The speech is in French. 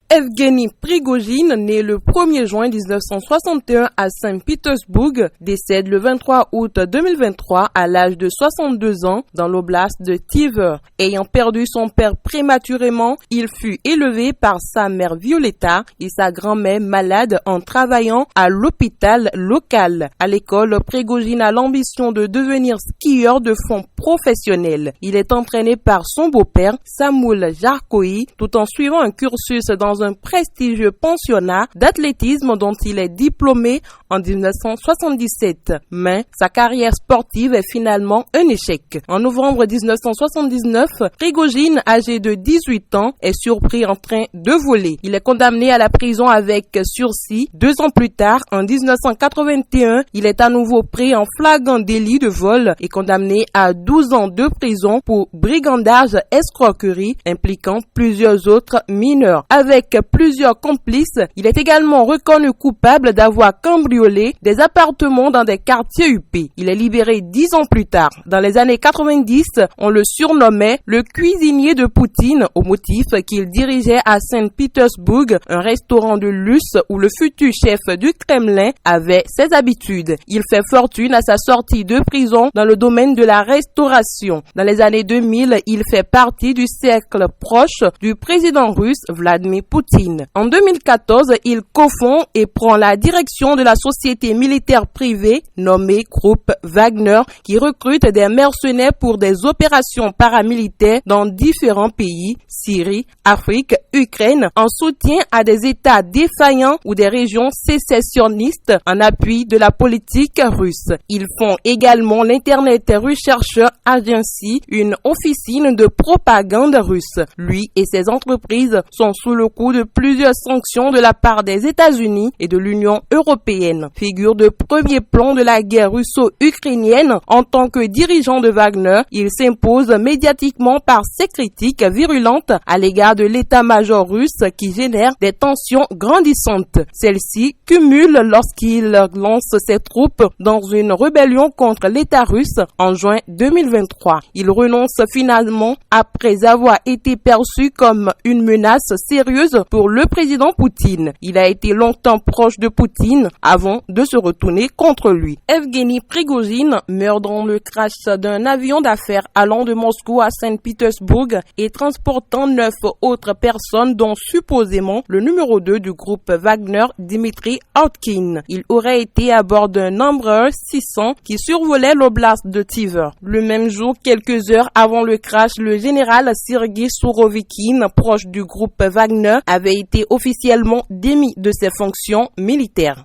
Evgeny Prigojine, né le 1er juin 1961 à Saint-Pétersbourg, décède le 23 août 2023 à l'âge de 62 ans dans l'oblast de Tver. Ayant perdu son père prématurément, il fut élevé par sa mère Violetta et sa grand-mère malade en travaillant à l'hôpital local. À l'école, Prigojine a l'ambition de devenir skieur de fond professionnel. Il est entraîné par son beau-père, Samuel Jarkoi, tout en suivant un cursus dans un prestigieux pensionnat d'athlétisme dont il est diplômé en 1977. Mais sa carrière sportive est finalement un échec. En novembre 1979, Prigojine, âgé de 18 ans, est surpris en train de voler. Il est condamné à la prison avec sursis. 2 ans plus tard, en 1981, il est à nouveau pris en flagrant délit de vol et condamné à 12 ans de prison pour brigandage escroquerie impliquant plusieurs autres mineurs. Avec plusieurs complices, il est également reconnu coupable d'avoir cambriolé des appartements dans des quartiers huppés. Il est libéré 10 ans plus tard. Dans les années 90, on le surnommait le cuisinier de Poutine au motif qu'il dirigeait à Saint-Pétersbourg un restaurant de luxe où le futur chef du Kremlin avait ses habitudes. Il fait fortune à sa sortie de prison dans le domaine de la restauration. Dans les années 2000, il fait partie du cercle proche du président russe Vladimir Poutine. En 2014, il cofond et prend la direction de la société militaire privée nommée Groupe Wagner qui recrute des mercenaires pour des opérations paramilitaires dans différents pays, Syrie, Afrique, Ukraine, en soutien à des États défaillants ou des régions sécessionnistes en appui de la politique russe. Ils font également l'Internet Research Agency, une officine de propagande russe. Lui et ses entreprises sont sous le coup de plusieurs sanctions de la part des États-Unis et de l'Union européenne. Figure de premier plan de la guerre russo-ukrainienne, en tant que dirigeant de Wagner, il s'impose médiatiquement par ses critiques virulentes à l'égard de l'état-major russe qui génère des tensions grandissantes. Celles-ci cumulent lorsqu'il lance ses troupes dans une rébellion contre l'État russe en juin 2023. Il renonce finalement après avoir été perçu comme une menace sérieuse pour le président Poutine. Il a été longtemps proche de Poutine avant de se retourner contre lui. Evgeny Prigojine meurt dans le crash d'un avion d'affaires allant de Moscou à Saint-Pétersbourg et transportant 9 autres personnes dont supposément le numéro 2 du groupe Wagner, Dmitry Ortkin. Il aurait été à bord d'un Embraer 600 qui survolait l'oblast de Tver. Le même jour, quelques heures avant le crash, le général Sergei Sourovikine, proche du groupe Wagner, avait été officiellement démis de ses fonctions militaires.